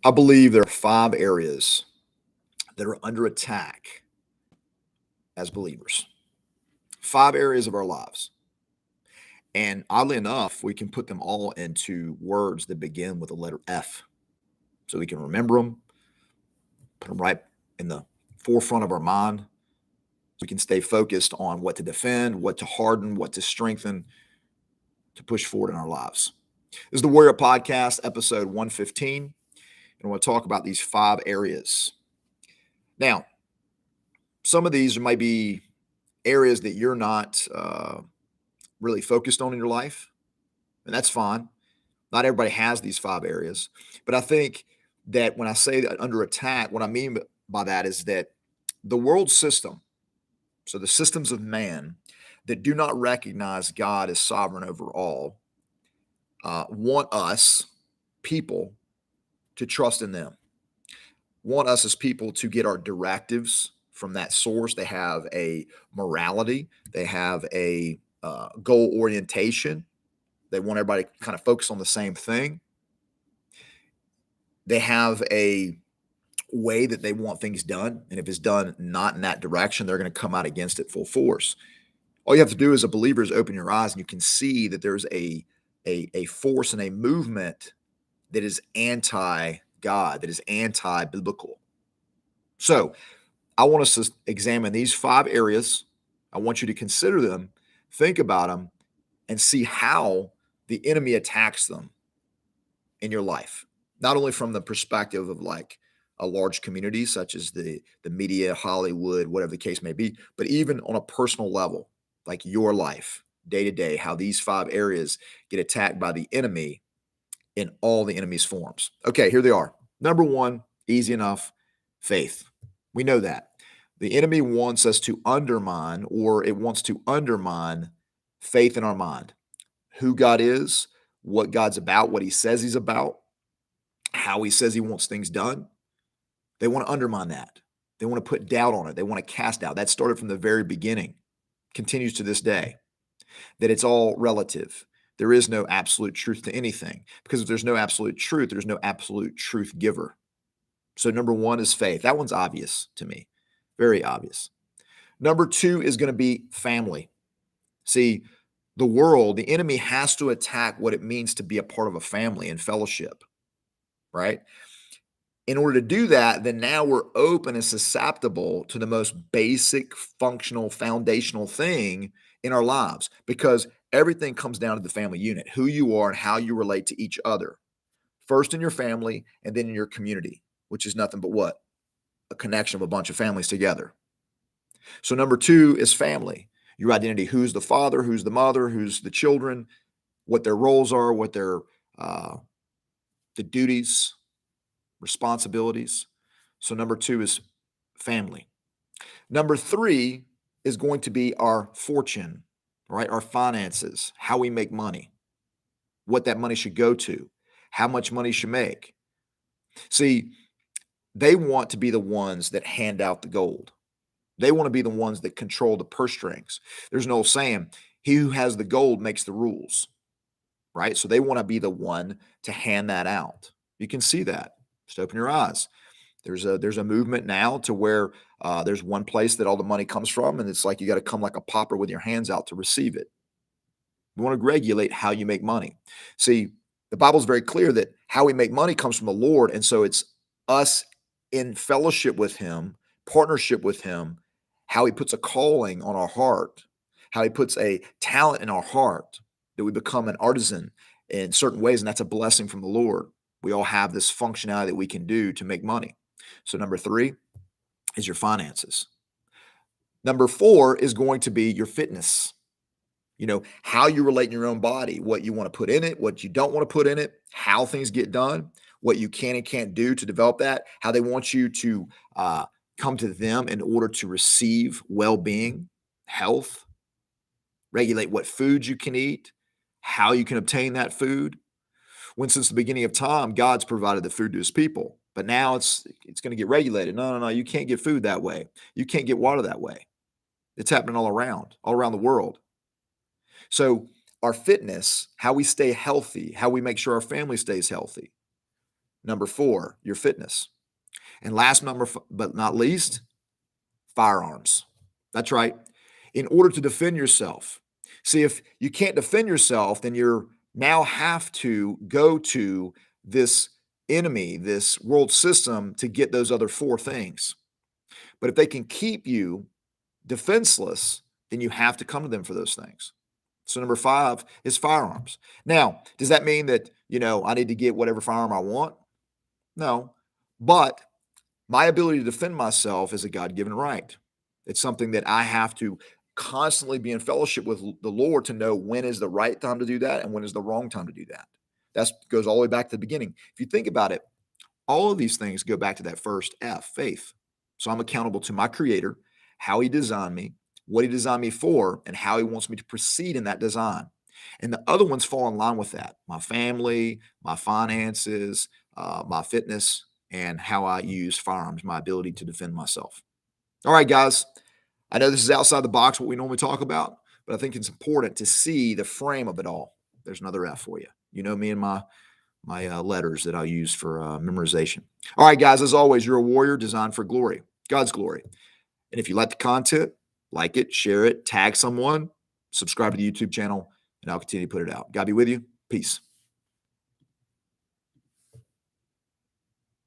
I believe there are 5 areas that are under attack as believers. 5 areas of our lives. And oddly enough, we can put them all into words that begin with the letter F. So we can remember them, put them right in the forefront of our mind. We can stay focused on what to defend, what to harden, what to strengthen, to push forward in our lives. This is the Warrior Podcast, episode 115. And I want to talk about these 5 areas. Now, some of these might be areas that you're not really focused on in your life, and that's fine. Not everybody has these 5 areas, but I think that when I say that under attack, what I mean by that is that the world system, so the systems of man that do not recognize God as sovereign over all, want us, people, to trust in them, want us as people to get our directives from that source. They have a morality, they have a goal orientation. They want everybody to kind of focus on the same thing. They have a way that they want things done. And if it's done not in that direction, they're going to come out against it full force. All you have to do as a believer is open your eyes and you can see that there's a force and a movement that is anti-God, that is anti-biblical. So I want us to examine these 5 areas. I want you to consider them, think about them, and see how the enemy attacks them in your life. Not only from the perspective of like a large community, such as the media, Hollywood, whatever the case may be, but even on a personal level, like your life, day to day, how these 5 areas get attacked by the enemy in all the enemy's forms. Okay, here they are. Number 1, easy enough, faith. We know that. The enemy wants us to undermine, or it wants to undermine faith in our mind. Who God is, what God's about, what he says he's about, how he says he wants things done. They want to undermine that. They want to put doubt on it. They want to cast doubt. That started from the very beginning, continues to this day, that it's all relative. There is no absolute truth to anything, because if there's no absolute truth, there's no absolute truth giver. So number 1 is faith. That one's obvious to me, very obvious. Number 2 is going to be family. See, the world, the enemy has to attack what it means to be a part of a family and fellowship, right? In order to do that, then now we're open and susceptible to the most basic, functional, foundational thing in our lives, because everything comes down to the family unit, who you are and how you relate to each other. First in your family and then in your community, which is nothing but what? A connection of a bunch of families together. So number 2 is family. Your identity, who's the father, who's the mother, who's the children, what their roles are, what their the duties, responsibilities. So number 2 is family. Number 3 is going to be our fortune, right? Our finances, how we make money, what that money should go to, how much money you should make. See, they want to be the ones that hand out the gold. They want to be the ones that control the purse strings. There's an old saying, he who has the gold makes the rules, right? So they want to be the one to hand that out. You can see that. Just open your eyes. There's a movement now to where there's one place that all the money comes from, and it's like you got to come like a pauper with your hands out to receive it. We want to regulate how you make money. See, the Bible's very clear that how we make money comes from the Lord, and so it's us in fellowship with him, partnership with him, how he puts a calling on our heart, how he puts a talent in our heart, that we become an artisan in certain ways, and that's a blessing from the Lord. We all have this functionality that we can do to make money. So number 3 is your finances. Number 4 is going to be your fitness. You know, how you relate in your own body, what you want to put in it, what you don't want to put in it, how things get done, what you can and can't do to develop that, how they want you to come to them in order to receive well-being, health, regulate what foods you can eat, how you can obtain that food. When since the beginning of time, God's provided the food to his people, but now it's going to get regulated. No, you can't get food that way. You can't get water that way. It's happening all around the world. So our fitness, how we stay healthy, how we make sure our family stays healthy, Number 4, your fitness. And last but not least, firearms. That's right. In order to defend yourself. See, if you can't defend yourself, then you're now have to go to this enemy, this world system to get those other 4 things. But if they can keep you defenseless, then you have to come to them for those things. So number 5 is firearms. Now, does that mean that, I need to get whatever firearm I want? No. But my ability to defend myself is a God-given right. It's something that I have to constantly be in fellowship with the Lord to know when is the right time to do that and when is the wrong time to do that. That goes all the way back to the beginning. If you think about it, all of these things go back to that first F, faith. So I'm accountable to my Creator, how He designed me, what He designed me for, and how He wants me to proceed in that design. And the other ones fall in line with that: my family, my finances, my fitness, and how I use firearms, my ability to defend myself. All right, guys. I know this is outside the box, what we normally talk about, but I think it's important to see the frame of it all. There's another F for you. You know me and my letters that I use for memorization. All right, guys, as always, you're a warrior designed for glory, God's glory. And if you like the content, like it, share it, tag someone, subscribe to the YouTube channel, and I'll continue to put it out. God be with you. Peace.